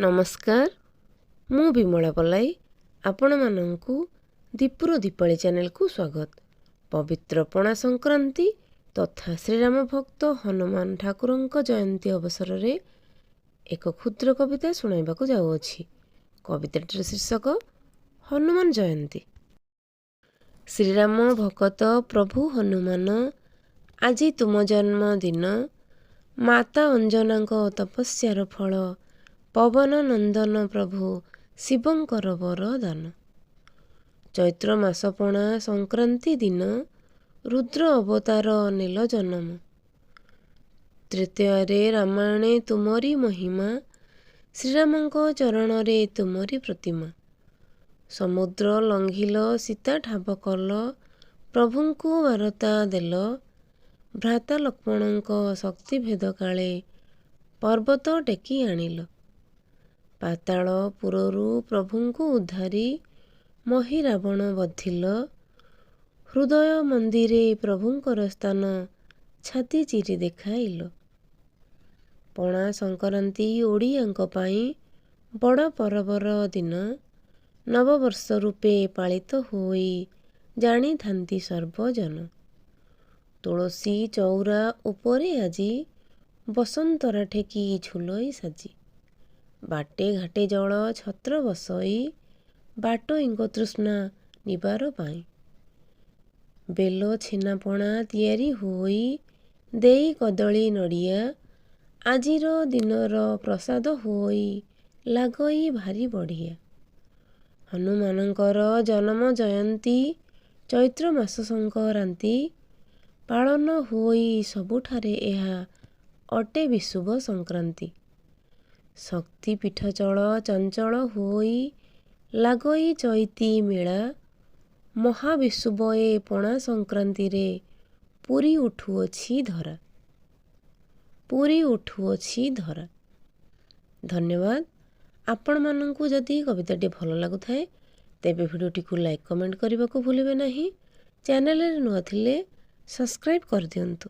ନମସ୍କାର, ମୁଁ ବିମଳା ପଲାଇ ଆପଣମାନଙ୍କୁ ଦୀପୁର ଦୀପାଳି ଚ୍ୟାନେଲକୁ ସ୍ୱାଗତ। ପବିତ୍ର ପଣା ସଂକ୍ରାନ୍ତି ତଥା ଶ୍ରୀରାମ ଭକ୍ତ ହନୁମାନ ଠାକୁରଙ୍କ ଜୟନ୍ତୀ ଅବସରରେ ଏକ କ୍ଷୁଦ୍ର କବିତା ଶୁଣାଇବାକୁ ଯାଉଅଛି। କବିତାଟିର ଶୀର୍ଷକ ହନୁମାନ ଜୟନ୍ତୀ। ଶ୍ରୀରାମ ଭକତ ପ୍ରଭୁ ହନୁମାନ, ଆଜି ତୁମ ଜନ୍ମଦିନ। ମାତା ଅଞ୍ଜନାଙ୍କ ତପସ୍ୟାର ଫଳ, ପବନ ନନ୍ଦନ ପ୍ରଭୁ ଶିବଙ୍କର ବରଦାନ। ଚୈତ୍ର ମାସ ପଣା ସଂକ୍ରାନ୍ତି ଦିନ, ରୁଦ୍ର ଅବତାର ନେଲ ଜନମ। ତୃତୀୟରେ ରାମାୟଣେ ତୁମରି ମହିମା, ଶ୍ରୀରାମଙ୍କ ଚରଣରେ ତୁମରି ପ୍ରତିମା। ସମୁଦ୍ର ଲଙ୍ଘିଲ ସୀତା ଠାବ କଲ, ପ୍ରଭୁଙ୍କୁ ବାରତା ଦେଲ। ଭ୍ରାତା ଲକ୍ଷ୍ମଣଙ୍କ ଶକ୍ତି ଭେଦ କାଳେ, ପର୍ବତ ଟେକି ଆଣିଲ। ପାତାଳ ପୁରରୁ ପ୍ରଭୁଙ୍କୁ ଉଦ୍ଧାରି, ମହି ରାବଣ ବଧିଲ। ହୃଦୟ ମନ୍ଦିରେ ପ୍ରଭୁଙ୍କର ସ୍ଥାନ, ଛାତି ଚିରି ଦେଖାଇଲ। ପଣା ସଂକ୍ରାନ୍ତି ଓଡ଼ିଆଙ୍କ ପାଇଁ ବଡ଼ ପର୍ବର ଦିନ। ନବବର୍ଷ ରୂପେ ପାଳିତ ହୋଇ, ଜାଣିଥାନ୍ତି ସର୍ବଜନ। ତୁଳସୀ ଚଉରା ଉପରେ ଆଜି, ବସନ୍ତରା ଠେକି ଝୁଲଇ ସାଜି। ବାଟେ ଘାଟେ ଜଳ ଛତ୍ର ବସଇ, ବାଟୋଇଙ୍କ ତୃଷ୍ଣା ନିବାର ପାଇଁ। ବେଲ ଛେନାପଣା ତିଆରି ହୋଇ, ଦେଇ କଦଳୀ ନଡ଼ିଆ। ଆଜିର ଦିନର ପ୍ରସାଦ ହୋଇ, ଲାଗଇ ଭାରି ବଢ଼ିଆ। ହନୁମାନଙ୍କର ଜନମ ଜୟନ୍ତୀ, ଚୈତ୍ର ମାସ ସଂକ୍ରାନ୍ତି। ପାଳନ ହୋଇ ସବୁଠାରେ ଏହା, ଅଟେ ବିଷୁବ ସଂକ୍ରାନ୍ତି। ଶକ୍ତି ପୀଠ ଚଳ ଚଞ୍ଚଳ ହୋଇ, ଲାଗଇ ଚଇତି ମେଳା। ମହାବିଷୁବ ଏ ପଣା ସଂକ୍ରାନ୍ତିରେ, ପୁରି ଉଠୁଅଛି ଧରା। ପୁରି ଉଠୁଅଛି ଧରା। ଧନ୍ୟବାଦ। ଆପଣମାନଙ୍କୁ ଯଦି କବିତାଟି ଭଲ ଲାଗୁଥାଏ, ତେବେ ଭିଡ଼ିଓଟିକୁ ଲାଇକ୍ କମେଣ୍ଟ କରିବାକୁ ଭୁଲିବେ ନାହିଁ। ଚ୍ୟାନେଲରେ ନୂଆ ଥିଲେ ସବସ୍କ୍ରାଇବ୍ କରିଦିଅନ୍ତୁ।